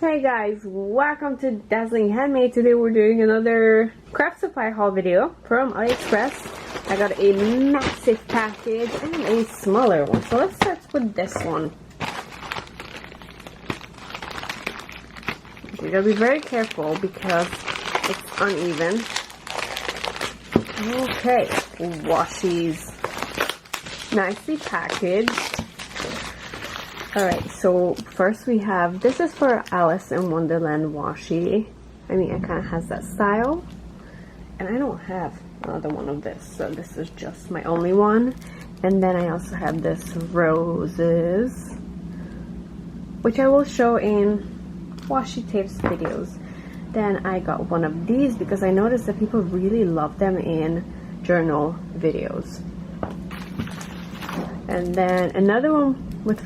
Hey guys, welcome to Dazzling Handmade. Today we're doing another craft supply haul video from AliExpress. I got a massive package and a smaller one. So let's start with this one. You gotta be very careful because it's uneven. Okay, Washi's nicely packaged. Alright, so first we have, this is for Alice in Wonderland washi. I mean, it kind of has that style. And I don't have another one of this, so this is just my only one. And then I also have this roses, which I will show in washi tapes videos. Then I got one of these because I noticed that people really love them in journal videos. And then another one with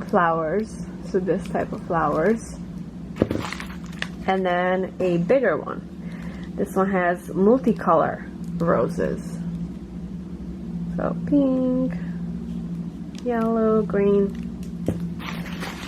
flowers, so this type of flowers, and then a bigger one. This one has multicolor roses, so pink, yellow, green,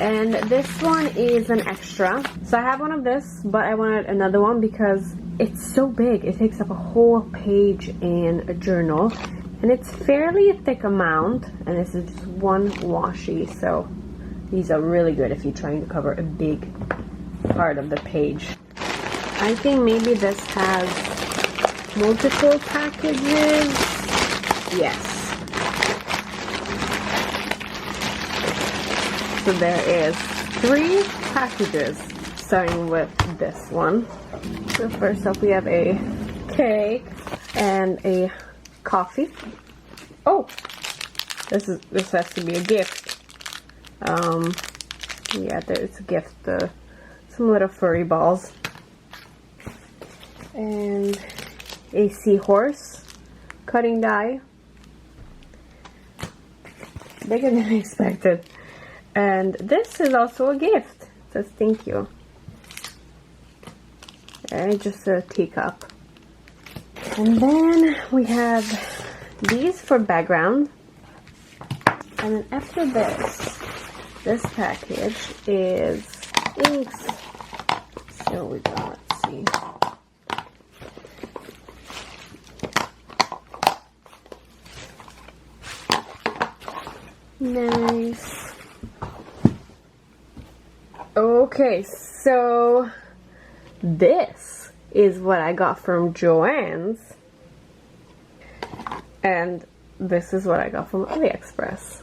and this one is an extra. So I have one of this, but I wanted another one because it's so big. It takes up a whole page in a journal, and it's fairly a thick amount, and this is just one washi, so these are really good if you're trying to cover a big part of the page. I think maybe this has multiple packages. Yes. So there is 3 packages, starting with this one. So first up we have a cake and a coffee. Oh, this has to be a gift. Yeah, there's a gift, some little furry balls, and a seahorse cutting die, bigger than I expected. And this is also a gift. It says thank you. And just a teacup. And then we have these for background. And then after this package is inks. So we got, let's see. Nice. Okay, so this is what I got from Joann's. And this is what I got from AliExpress.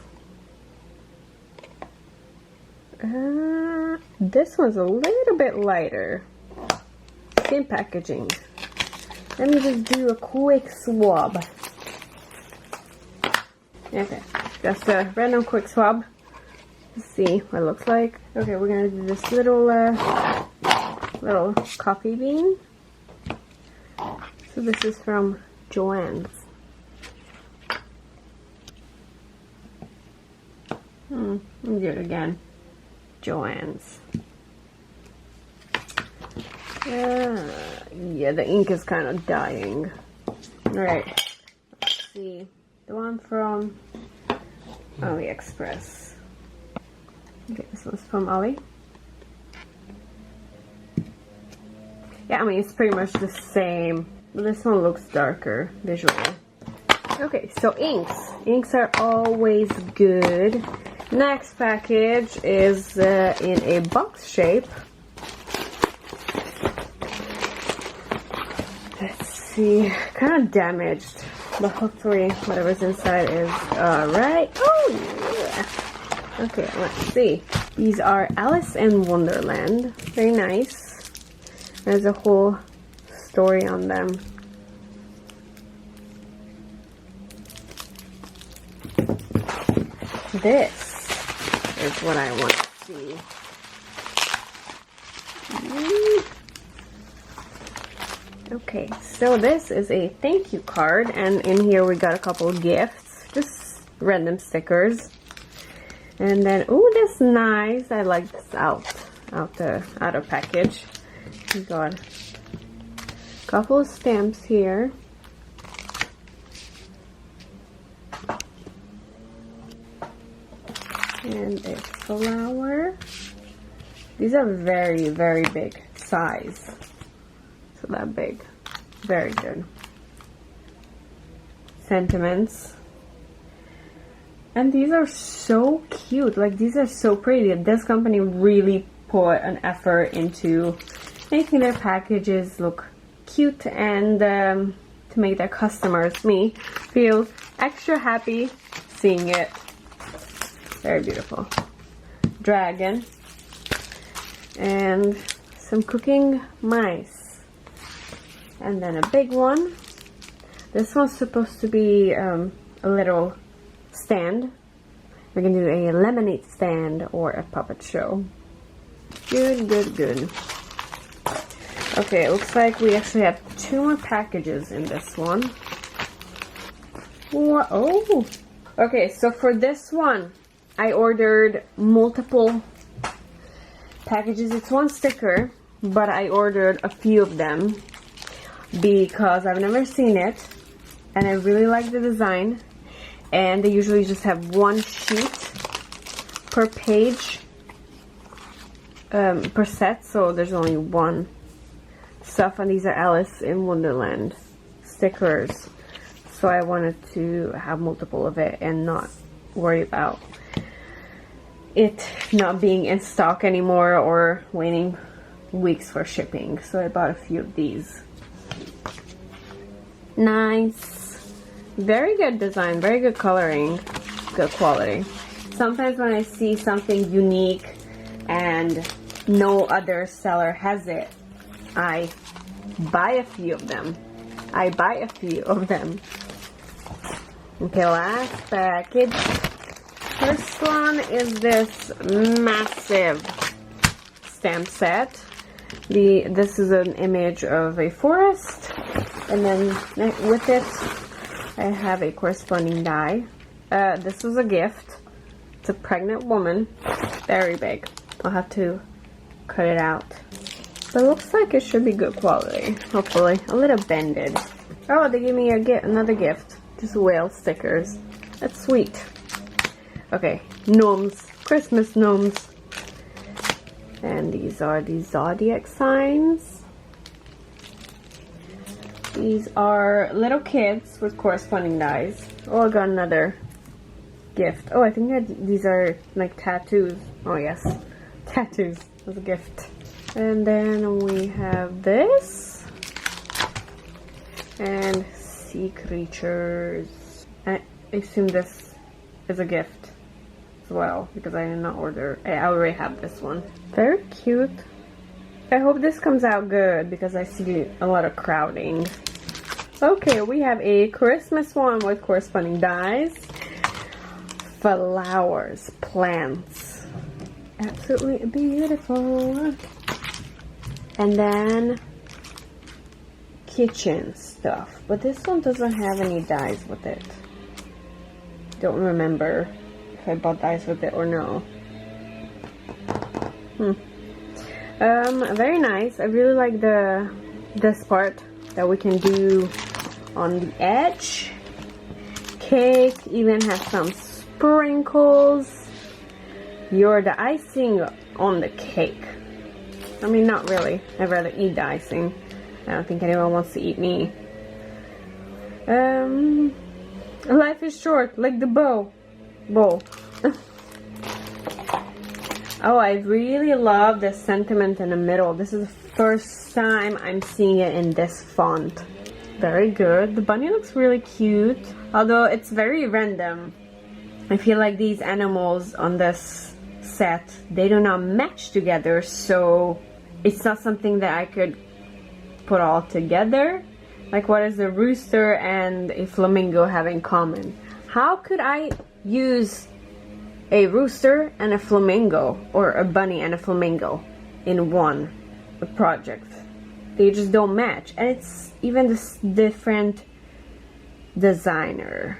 This one's a little bit lighter. Same packaging. Let me just do a quick swab. Okay, just a random quick swab. Let's see what it looks like. Okay, we're gonna do this little little coffee bean. So this is from Joann's. Let me do it again. Joann's. Yeah, the ink is kind of dying. Alright, let's see. The one from AliExpress. Okay, this one's from Ali. Yeah, I mean, it's pretty much the same, but this one looks darker visually. Okay, so inks. Inks are always good. Next package is in a box shape. Let's see, kind of damaged, but hopefully whatever's inside is alright. Oh yeah. Okay, let's see. These are Alice in Wonderland. Very nice. There's a whole story on them. This is what I want to see. Okay, so this is a thank you card, and in here we got a couple of gifts, just random stickers. And then, oh, that's nice. I like this out of package. We got a couple of stamps here. And a flower. These are very, very big size. So that big. Very good. Sentiments. And these are so cute. Like, these are so pretty. This company really put an effort into making their packages look cute and to make their customers, me, feel extra happy seeing it. Very beautiful. Dragon. And some cooking mice. And then a big one. This one's supposed to be a little stand. We're gonna do a lemonade stand or a puppet show. Good, good, good. Okay, it looks like we actually have 2 more packages in this one. Whoa, oh! Okay, so for this one, I ordered multiple packages. It's 1 sticker, but I ordered a few of them because I've never seen it and I really like the design. And they usually just have 1 sheet per page per set, so there's only 1 stuff, and these are Alice in Wonderland stickers. So I wanted to have multiple of it and not worry about it not being in stock anymore or waiting weeks for shipping. So I bought a few of these. Nice. Very good design, very good coloring, good quality. Sometimes when I see something unique and no other seller has it, I buy a few of them. Okay, last package. First one is this massive stamp set. This is an image of a forest, and then with it I have a corresponding die. This was a gift. It's a pregnant woman. Very big. I'll have to cut it out. But it looks like it should be good quality. Hopefully. A little bended. Oh, they gave me another gift. Just whale stickers. That's sweet. Okay. Gnomes. Christmas gnomes. And these are the zodiac signs. These are little kids with corresponding dies. Oh, I got another gift. Oh, I think these are like tattoos. Oh, yes. Tattoos as a gift. And then we have this. And sea creatures. I assume this is a gift as well, because I did not order. I already have this one. Very cute. I hope this comes out good because I see a lot of crowding. Okay, we have a Christmas one with corresponding dies. Flowers, plants. Absolutely beautiful. And then kitchen stuff. But this one doesn't have any dies with it. Don't remember if I bought dies with it or no. Very nice. I really like this part that we can do on the edge. Cake even has some sprinkles. You're the icing on the cake. I mean, not really. I'd rather eat the icing. I don't think anyone wants to eat me. Life is short, like the bow. Oh, I really love the sentiment in the middle. This is the first time I'm seeing it in this font. Very good. The bunny looks really cute, although it's very random. I feel like these animals on this set, they do not match together, so it's not something that I could put all together. Like, what does the rooster and a flamingo have in common? How could I use a rooster and a flamingo, or a bunny and a flamingo in one project? They just don't match, and it's even this different designer.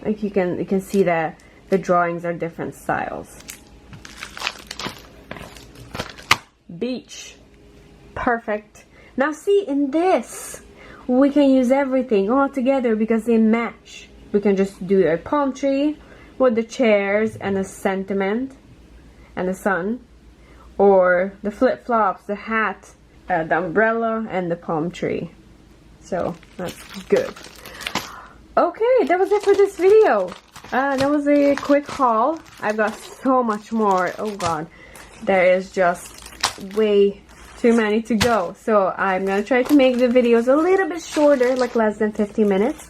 Like, you can see that the drawings are different styles. Beach, perfect. Now see, in this we can use everything all together because they match. We can just do a palm tree with the chairs and a sentiment and the sun, or the flip-flops, the hat, the umbrella, and the palm tree. So that's good. Okay, that was it for this video. That was a quick haul. I've got so much more. Oh god, there is just way too many to go. So I'm gonna try to make the videos a little bit shorter, like less than 50 minutes,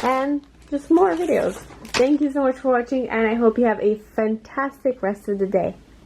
and just more videos. Thank you so much for watching, and I hope you have a fantastic rest of the day.